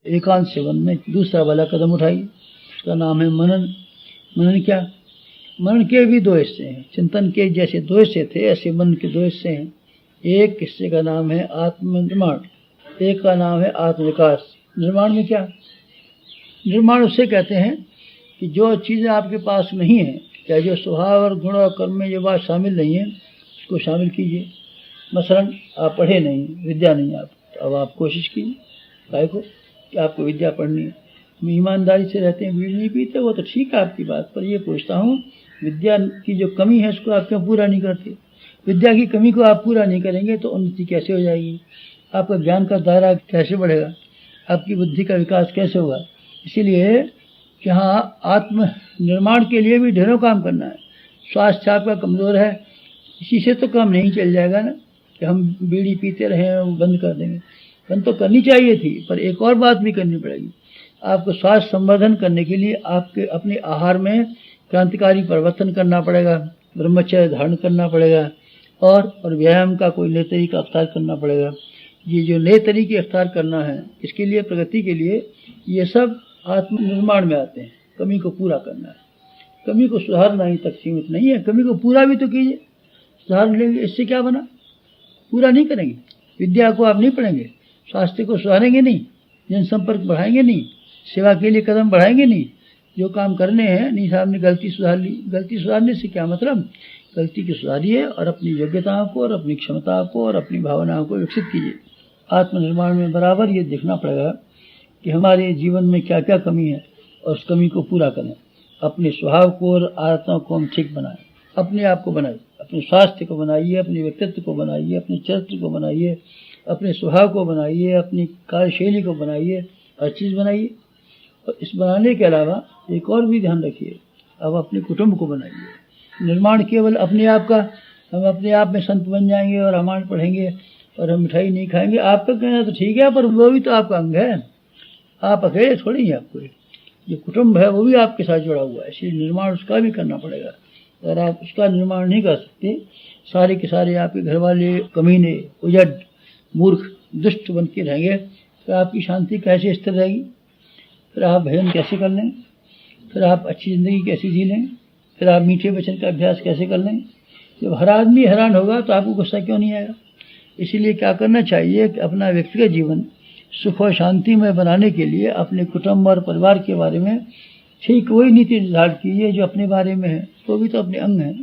एकांत सेवन में दूसरा वाला कदम उठाइए, उसका नाम है मनन। मनन क्या? मनन के भी दो हिस्से हैं। चिंतन के जैसे दो हिस्से थे, ऐसे मन के दो हिस्से हैं। एक हिस्से का नाम है आत्मनिर्माण, एक का नाम है आत्मविकास। निर्माण में क्या? निर्माण उसे कहते हैं कि जो चीज़ें आपके पास नहीं है, या जो स्वभाव और गुण और कर्म में जो बात शामिल नहीं है, उसको शामिल कीजिए। मसलन आप पढ़े नहीं, विद्या नहीं आप, तो अब आप कोशिश कीजिए काय को कि आपको विद्या पढ़नी है। ईमानदारी से रहते हैं, बीड़ी नहीं पीते, वो तो ठीक है आपकी बात, पर ये पूछता हूँ विद्या की जो कमी है उसको आप क्यों पूरा नहीं करते? विद्या की कमी को आप पूरा नहीं करेंगे तो उन्नति कैसे हो जाएगी? आपका ज्ञान का दायरा कैसे बढ़ेगा? आपकी बुद्धि का विकास कैसे होगा? इसीलिए यहाँ आत्म निर्माण के लिए भी ढेरों काम करना है। स्वास्थ्य आपका कमज़ोर है, इसी से तो काम नहीं चल जाएगा ना कि हम बीड़ी पीते रहें, बंद कर देंगे। बंद तो करनी चाहिए थी, पर एक और बात भी करनी पड़ेगी। आपको स्वास्थ्य संवर्धन करने के लिए आपके अपने आहार में क्रांतिकारी परिवर्तन करना पड़ेगा, ब्रह्मचर्य धारण करना पड़ेगा, और व्यायाम का कोई नए तरीका अख्तियार करना पड़ेगा। ये जो नए तरीके अख्तियार करना है, इसके लिए प्रगति के लिए ये सब आत्मनिर्माण में आते हैं। कमी को पूरा करना है, कमी को सुधारना ही तक सीमित नहीं है, कमी को पूरा भी तो कीजिए। सुधार लेंगे, इससे क्या बना? पूरा नहीं करेंगे। विद्या को आप नहीं पढ़ेंगे, स्वास्थ्य को सुधारेंगे नहीं, जनसंपर्क बढ़ाएंगे नहीं, सेवा के लिए कदम बढ़ाएंगे नहीं। जो काम करने हैं, नहीं साहब ने गलती सुधार ली, गलती सुधारने से क्या मतलब? गलती की सुधारिए और अपनी योग्यताओं को और अपनी क्षमताओं को और अपनी भावनाओं को विकसित कीजिए। आत्मनिर्माण में बराबर ये देखना पड़ेगा कि हमारे जीवन में क्या क्या कमी है और उस कमी को पूरा करें। अपने स्वभाव को और आदतों को हम ठीक बनाएं, अपने आप को बनाइए, अपने स्वास्थ्य को बनाइए, अपने व्यक्तित्व को बनाइए, अपने चरित्र को बनाइए, अपने स्वभाव को बनाइए, अपनी कार्यशैली को बनाइए, हर चीज़ बनाइए। और इस बनाने के अलावा एक और भी ध्यान रखिए, अब अपने कुटुंब को बनाइए। निर्माण केवल अपने आप का, हम अपने आप में संत बन जाएंगे और रामायण पढ़ेंगे और हम मिठाई नहीं खाएंगे, आपका कहना तो ठीक है, पर वो भी तो आपका अंग है। आप अकेले थोड़ी हैं, आपको जो कुटुंब है वो भी आपके साथ जुड़ा हुआ है, इसलिए निर्माण उसका भी करना पड़ेगा। अगर आप उसका निर्माण नहीं कर सकते, सारे के सारे आपके घर वाले कमीने, उजड़, मूर्ख, दुष्ट बन के रहेंगे, तो आपकी शांति कैसे स्थिर रहेगी? फिर आप भजन कैसे कर लें? फिर आप अच्छी ज़िंदगी कैसे जी लें? फिर आप मीठे वचन का अभ्यास कैसे कर लें? जब हर आदमी हैरान होगा तो आपको गुस्सा क्यों नहीं आएगा? इसीलिए क्या करना चाहिए कि अपना व्यक्तिगत जीवन सुख और शांति में बनाने के लिए अपने कुटुंब और परिवार के बारे में ठीक वही नीति निर्धारित कीजिए जो अपने बारे में है। तो भी तो अपने अंग हैं,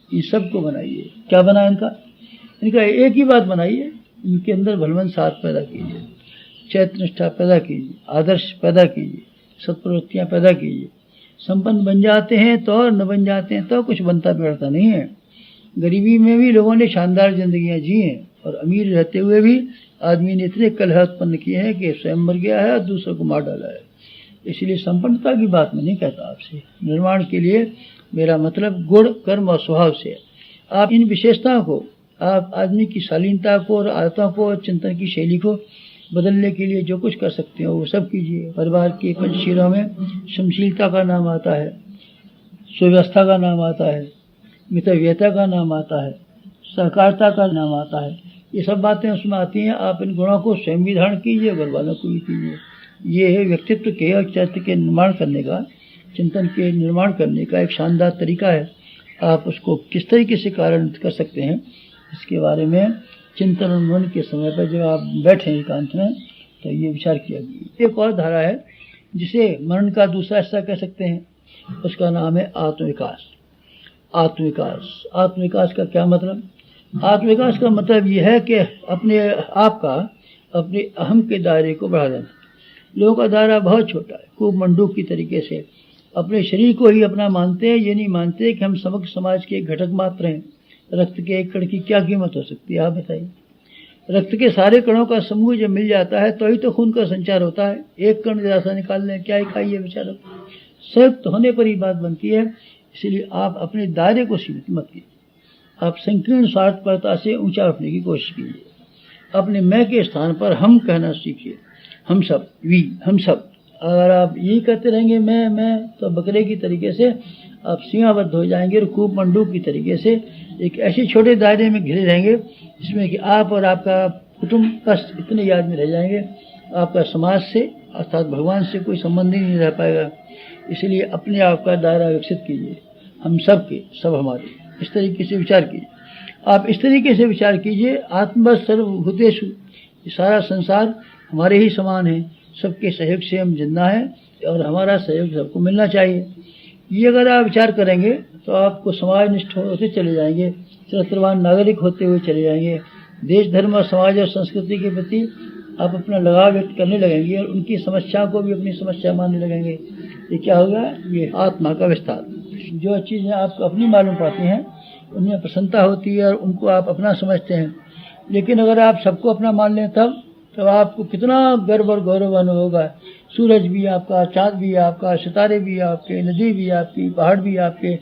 ये सबको बनाइए। क्या बना इनका एक ही बात बनाइए, इनके अंदर भलवन साथ पैदा कीजिए, चैत्र निष्ठा पैदा कीजिए, आदर्श पैदा कीजिए, सत्प्रवृत्तियाँ पैदा कीजिए। संपन्न बन जाते हैं तो, और न बन जाते हैं तो कुछ बनता बिगड़ता नहीं है। गरीबी में भी लोगों ने शानदार जिंदगियां जी हैं, और अमीर रहते हुए भी आदमी ने इतने कलह उत्पन्न किए हैं कि स्वयं मर गया है और दूसरों को मार डाला है। इसलिए संपन्नता की बात मैं नहीं कहता आपसे, निर्माण के लिए मेरा मतलब गुण, कर्म और स्वभाव से। आप इन विशेषताओं को, आप आदमी की शालीनता को और आदतों को और चिंतन की शैली को बदलने के लिए जो कुछ कर सकते हो वो सब कीजिए। परिवार के पंचशीलों में समशीलता का नाम आता है, सुव्यवस्था का नाम आता है, मितव्ययता का नाम आता है, सहकारिता का नाम आता है। ये सब बातें उसमें आती हैं। आप इन गुणों को स्वयं भी धारण कीजिए, घर वालों को भी कीजिए। ये है व्यक्तित्व के और चरित्र के निर्माण करने का, चिंतन के निर्माण करने का एक शानदार तरीका है। आप उसको किस तरीके से कार्यान्वित कर सकते हैं, इसके बारे में चिंतन और मनन के समय पर जब आप बैठें एकांत में, तो ये विचार किया गया। एक और धारा है जिसे मनन का दूसरा हिस्सा कह सकते हैं, उसका नाम है आत्मविकास। आत्मविकास, आत्मविकास का क्या मतलब? आत्मविकास का मतलब यह है कि अपने आप का, अपने अहम के दायरे को बढ़ा देना। लोगों का दायरा बहुत छोटा है, खूब मंडूक की तरीके से अपने शरीर को ही अपना मानते हैं। ये नहीं मानते कि हम समग्र समाज के एक घटक मात्र हैं। रक्त के एक कण की क्या कीमत हो सकती है, आप बताइए। रक्त के सारे कणों का समूह जब मिल जाता है तो ही तो खून का संचार होता है। एक कण जरा सा निकाल लें, क्या इकाई है बेचारा? संयुक्त होने पर ही बात बनती है। इसलिए आप अपने दायरे को सीमित मत कीजिए, आप संकीर्ण स्वार्थपरता से ऊंचा उठने की कोशिश कीजिए। अपने मैं के स्थान पर हम कहना सीखिए, हम सब, वी, हम सब। अगर आप यही करते रहेंगे मैं, तो बकरे की तरीके से आप सीमाबद्ध हो जाएंगे और खूब मंडूक की तरीके से एक ऐसे छोटे दायरे में घिरे रहेंगे जिसमें कि आप और आपका कुटुंब बस इतने याद में रह जाएंगे। आपका समाज से अर्थात भगवान से कोई संबंध ही नहीं रह पाएगा। इसलिए अपने आप का दायरा विकसित कीजिए, हम सब के सब हमारे, इस तरीके से विचार कीजिए। आप इस तरीके से विचार कीजिए, आत्मवत् सर्वभूतेषु, सारा संसार हमारे ही समान है, सबके सहयोग से हम जिंदा हैं और हमारा सहयोग सबको मिलना चाहिए। ये अगर आप विचार करेंगे तो आपको समाजनिष्ठ होते चले जाएंगे, चरित्रवान नागरिक होते हुए चले जाएंगे। देश, धर्म और समाज और संस्कृति के प्रति आप अपना लगाव व्यक्त करने लगेंगे और उनकी समस्याओं को भी अपनी समस्या मानने लगेंगे। ये क्या होगा? ये आत्मा का विस्तार। जो चीज़ें आपको अपनी मालूम पड़ती हैं उनमें प्रसन्नता होती है और उनको आप अपना समझते हैं। लेकिन अगर आप सबको अपना मान लें तब आपको कितना गर्व और गौरव अनुभव होगा। सूरज भी आपका, चाँद भी आपका, सितारे भी आपके, नदी भी आपकी, पहाड़ भी आपके,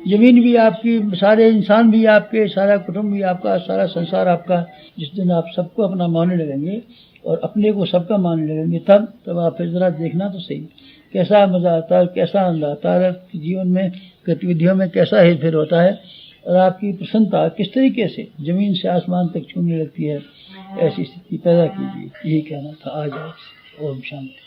ज़मीन भी आपकी, सारे इंसान भी आपके, सारा कुटुंब भी आपका, सारा संसार आपका। जिस दिन आप सबको अपना मानने लगेंगे और अपने को सबका मानने लगेंगे तब आप फिर ज़रा देखना तो सही कैसा मज़ा आता है, कैसा आनंद आता है, जीवन में गतिविधियों में कैसा हेरफेर होता है और आपकी प्रसन्नता किस तरीके से ज़मीन से आसमान तक छूने लगती है। ऐसी स्थिति पैदा कीजिए, यही कहना था आज। ओम शांति।